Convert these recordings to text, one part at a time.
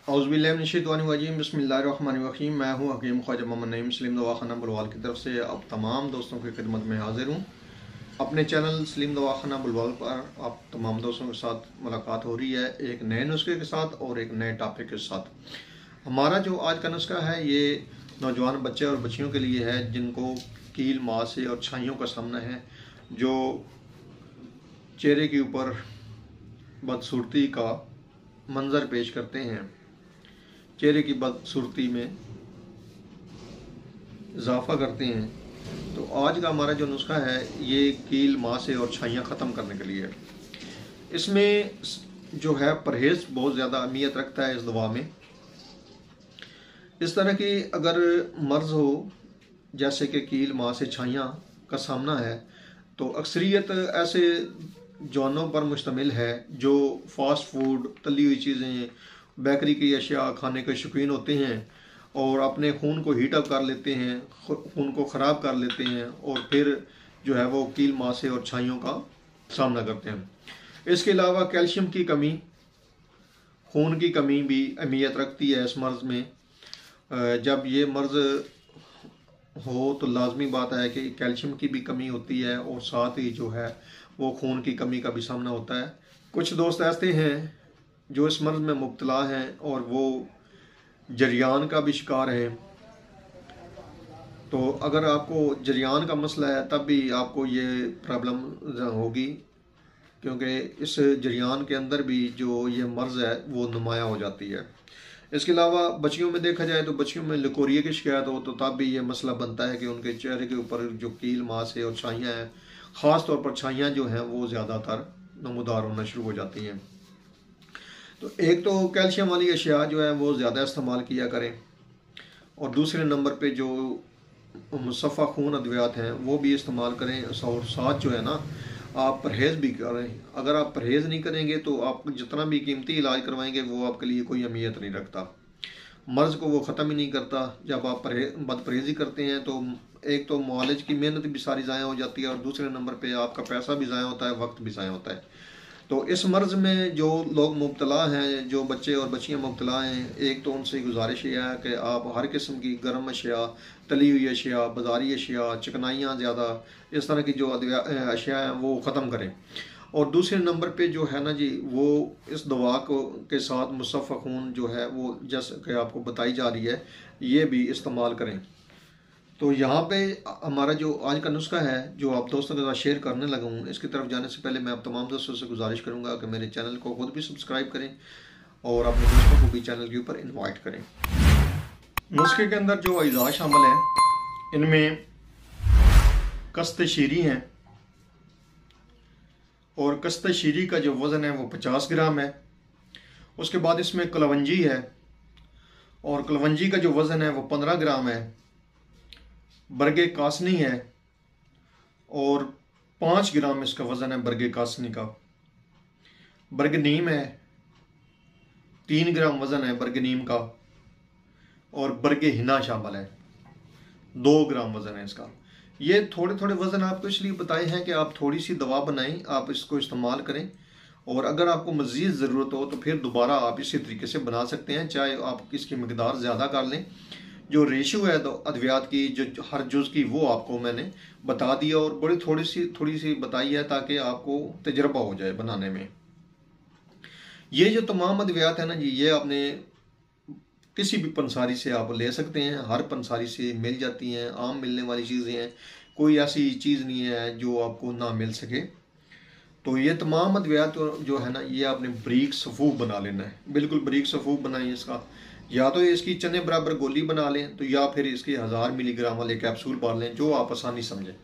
औज़ुबिल्लाहिमिनश्शैतानिर्रजीम बिस्मिल्लाहिर्रहमानिर्रहीम। मैं हूँ हकीम ख्वाजा मोहम्मद नईम सलीम दवाखाना बुलवाल की तरफ से अब तमाम दोस्तों की खिदमत में हाजिर हूँ। अपने चैनल सलीम दवाखाना बुलवाल पर आप तमाम दोस्तों के साथ मुलाकात हो रही है, एक नए नुस्खे के साथ और एक नए टॉपिक के साथ। हमारा जो आज का नुस्खा है ये नौजवान बच्चे और बच्चियों के लिए है जिनको कील मासे और छाइयों का सामना है, जो चेहरे के ऊपर बदसूरती का मंजर पेश करते हैं, चेहरे की बदसूरती में इजाफा करते हैं। तो आज का हमारा जो नुस्खा है ये कील मासे और छाइयाँ ख़त्म करने के लिए है। इसमें जो है परहेज़ बहुत ज़्यादा अहमियत रखता है इस दवा में। इस तरह की अगर मर्ज़ हो जैसे कि कील मासे छाइयाँ का सामना है तो अक्सरियत ऐसे जवानों पर मुश्तमिल है जो फास्ट फूड, तली हुई चीज़ें, बेकरी की अशिया खाने के शौकीन होते हैं और अपने खून को हीट अप कर लेते हैं, खून को ख़राब कर लेते हैं और फिर जो है वो कील मासे और छाइयों का सामना करते हैं। इसके अलावा कैल्शियम की कमी, खून की कमी भी अहमियत रखती है इस मर्ज़ में। जब ये मर्ज़ हो तो लाजमी बात है कि कैल्शियम की भी कमी होती है और साथ ही जो है वो खून की कमी का भी सामना होता है। कुछ दोस्त ऐसे हैं जो इस मर्ज़ में मुब्तला हैं और वो जरियान का भी शिकार हैं। तो अगर आपको जरियान का मसला है तब भी आपको ये प्रॉब्लम होगी, क्योंकि इस जरियान के अंदर भी जो ये मर्ज़ है वो नुमायाँ हो जाती है। इसके अलावा बच्चियों में देखा जाए तो बच्चियों में लकोरिया की शिकायत हो तो तब भी ये मसला बनता है कि उनके चेहरे के ऊपर जो कील मासे और छाइयाँ हैं, ख़ास तौर पर छाइयाँ जो हैं वो ज़्यादातर नमूदार होना शुरू हो जाती हैं। तो एक तो कैल्शियम वाली अशिया जो है वो ज़्यादा इस्तेमाल किया करें और दूसरे नंबर पे जो मुसफ़ा खून अद्वियात हैं वो भी इस्तेमाल करें और साथ जो है ना आप परहेज़ भी करें। अगर आप परहेज़ नहीं करेंगे तो आप जितना भी कीमती इलाज करवाएंगे वो आपके लिए कोई अहमियत नहीं रखता, मर्ज़ को वो ख़त्म ही नहीं करता। जब आप बदपरहेज़ी करते हैं तो एक तो मुआलिज की मेहनत भी सारी ज़ाया हो जाती है और दूसरे नंबर पे आपका पैसा भी ज़ाया होता है, वक्त भी ज़ाया होता है। तो इस मर्ज़ में जो लोग मुब्तला हैं, जो बच्चे और बच्चियाँ मुब्तला हैं, एक तो उनसे गुजारिश ये है कि आप हर किस्म की गर्म अशिया, तली हुई अशिया, बाज़ारी अशिया, चिकनाइयाँ ज़्यादा, इस तरह की जो अशिया हैं वो ख़त्म करें। और दूसरे नंबर पे जो है ना जी वो इस दवा को के साथ मुसफ़ा खून जो है वो जैसे कि आपको बताई जा रही है ये भी इस्तेमाल करें। तो यहाँ पे हमारा जो आज का नुस्खा है जो आप दोस्तों के साथ शेयर करने लगा हूँ, इसकी तरफ जाने से पहले मैं आप तमाम दोस्तों से गुजारिश करूँगा कि मेरे चैनल को खुद भी सब्सक्राइब करें और अपने दोस्तों को भी चैनल के ऊपर इनवाइट करें। नुस्खे के अंदर जो अज़ा शामिल हैं इनमें कस्त शीरी हैं और कस्त शीरी का जो वज़न है वो 50 ग्राम है। उसके बाद इसमें कलवंजी है और कलवंजी का जो वज़न है वो 15 ग्राम है। बरगे कासनी है और 5 ग्राम इसका वज़न है बरगे कासनी का। बरग नीम है, 3 ग्राम वज़न है बरग नीम का और बरगे हिना शामिल है, 2 ग्राम वज़न है इसका। ये थोड़े थोड़े वज़न आपको इसलिए बताए हैं कि आप थोड़ी सी दवा बनाएं, आप इसको इस्तेमाल करें और अगर आपको मज़ीद ज़रूरत हो तो फिर दोबारा आप इसी तरीके से बना सकते हैं, चाहे आप इसकी मकदार ज़्यादा कर लें। जो रेशो है तो अद्वियात की जो हर जुज़ की वो आपको मैंने बता दिया और बड़ी थोड़ी सी बताई है ताकि आपको तजर्बा हो जाए बनाने में। ये जो तमाम अद्वियात है ना जी ये आपने किसी भी पंसारी से आप ले सकते हैं, हर पंसारी से मिल जाती हैं, आम मिलने वाली चीज़ें हैं, कोई ऐसी चीज़ नहीं है जो आपको ना मिल सके। तो ये तमाम अद्वियात जो है ना ये आपने बारीक सफ़ूफ बना लेना है, बिल्कुल बारीक सफ़ूफ बनाइए इसका। या तो इसकी चने बराबर गोली बना लें तो या फिर इसके 1000 मिलीग्राम वाले कैप्सूल बांध लें, जो आप आसानी समझें,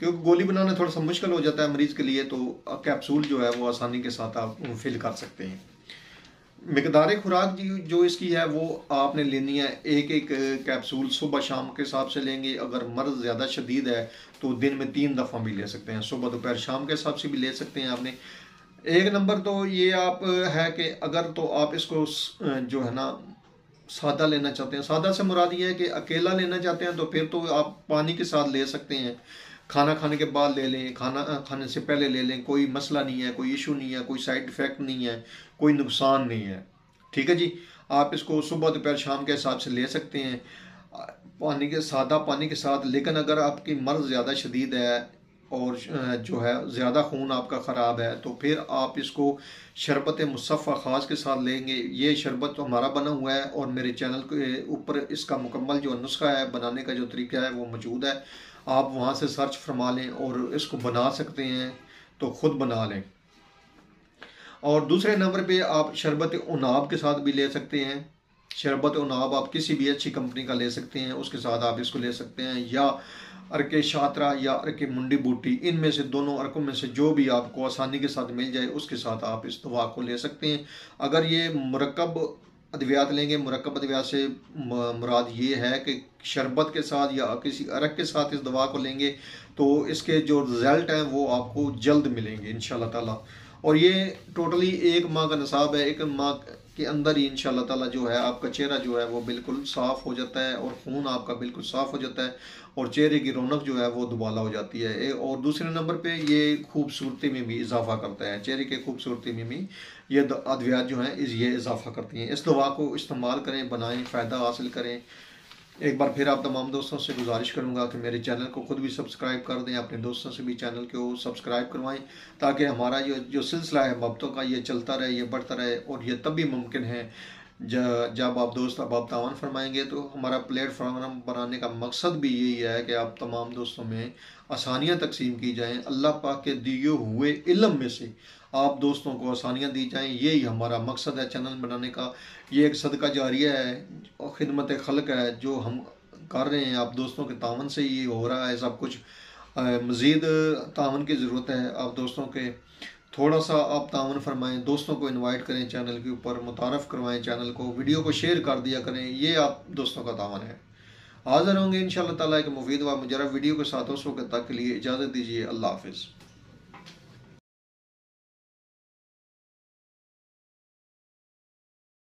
क्योंकि गोली बनाना थोड़ा सा मुश्किल हो जाता है मरीज़ के लिए, तो कैप्सूल जो है वो आसानी के साथ आप फिल कर सकते हैं। मकदार खुराक जो इसकी है वो आपने लेनी है, एक एक कैप्सूल सुबह शाम के हिसाब से लेंगे। अगर मर्ज़ ज़्यादा शदीद है तो दिन में 3 दफ़ा भी ले सकते हैं, सुबह दोपहर शाम के हिसाब से भी ले सकते हैं आपने। एक नंबर तो ये आप है कि अगर तो आप इसको जो है ना सादा लेना चाहते हैं, सादा से मुराद ये है कि अकेला लेना चाहते हैं तो फिर तो आप पानी के साथ ले सकते हैं, खाना खाने के बाद ले लें, खाना खाने से पहले ले लें, कोई मसला नहीं है, कोई इशू नहीं है, कोई साइड इफ़ेक्ट नहीं है, कोई नुकसान नहीं है, ठीक है जी। आप इसको सुबह दोपहर शाम के हिसाब से ले सकते हैं सादा पानी के साथ। लेकिन अगर आपकी मर्ज़ ज़्यादा शदीद है और जो है ज़्यादा खून आपका ख़राब है तो फिर आप इसको शरबत मुसफ़ा ख़ास के साथ लेंगे। ये शरबत तो हमारा बना हुआ है और मेरे चैनल के ऊपर इसका मुकम्मल जो नुस्खा है बनाने का जो तरीका है वो मौजूद है। आप वहाँ से सर्च फरमा लें और इसको बना सकते हैं तो ख़ुद बना लें। और दूसरे नंबर पे आप शरबत उनाब के साथ भी ले सकते हैं। शरबत उनाब आप किसी भी अच्छी कंपनी का ले सकते हैं, उसके साथ आप इसको ले सकते हैं, या अरके शात्रा या अरके मुंडी बूटी, इनमें से दोनों अरकों में से जो भी आपको आसानी के साथ मिल जाए उसके साथ आप इस दवा को ले सकते हैं। अगर ये मुरक्कब अद्वियात लेंगे, मुरक्कब अद्वियात से मुराद ये है कि शरबत के साथ या किसी अरक के साथ इस दवा को लेंगे तो इसके जो रिज़ल्ट हैं वो आपको जल्द मिलेंगे इंशाल्लाह ताला। और ये टोटली 1 माह का निसाब है। 1 माह के अंदर ही इंशाल्लाह ताला जो है आपका चेहरा जो है वो बिल्कुल साफ़ हो जाता है और खून आपका बिल्कुल साफ़ हो जाता है और चेहरे की रौनक जो है वो दुबाला हो जाती है। और दूसरे नंबर पे ये खूबसूरती में भी इजाफा करता है, चेहरे की खूबसूरती में भी ये अद्वियात जो हैं ये इजाफा करती हैं। इस दवा को इस्तेमाल करें, बनाएं, फ़ायदा हासिल करें। एक बार फिर आप तमाम दोस्तों से गुजारिश करूंगा कि मेरे चैनल को खुद भी सब्सक्राइब कर दें, अपने दोस्तों से भी चैनल को सब्सक्राइब करवाएं ताकि हमारा जो सिलसिला है बाबतों का ये चलता रहे, ये बढ़ता रहे। और ये तभी मुमकिन है जब आप दोस्त अब आप तावन फरमाएंगे। तो हमारा प्लेटफॉर्म बनाने का मकसद भी यही है कि आप तमाम दोस्तों में आसानियाँ तकसीम की जाएँ, अल्लाह पाक के दिए हुए इल्म में से आप दोस्तों को आसानियाँ दी जाएँ। यही हमारा मकसद है चैनल बनाने का। ये एक सदका जारिया है और खिदमत खल्क है जो हम कर रहे हैं। आप दोस्तों के तावन से ये हो रहा है सब कुछ। मज़ीद तावन की ज़रूरत है आप दोस्तों के। थोड़ा सा आप तावन फरमाएं, दोस्तों को इनवाइट करें चैनल के ऊपर, मुतारफ़ करवाएं चैनल को, वीडियो को शेयर कर दिया करें। ये आप दोस्तों का तावन है। हाज़िर होंगे इंशाअल्लाह ताला एक मुफीद व मुजर्रब वीडियो के साथ। उस वक्त तक के लिए इजाज़त दीजिए। अल्लाह हाफ़िज़।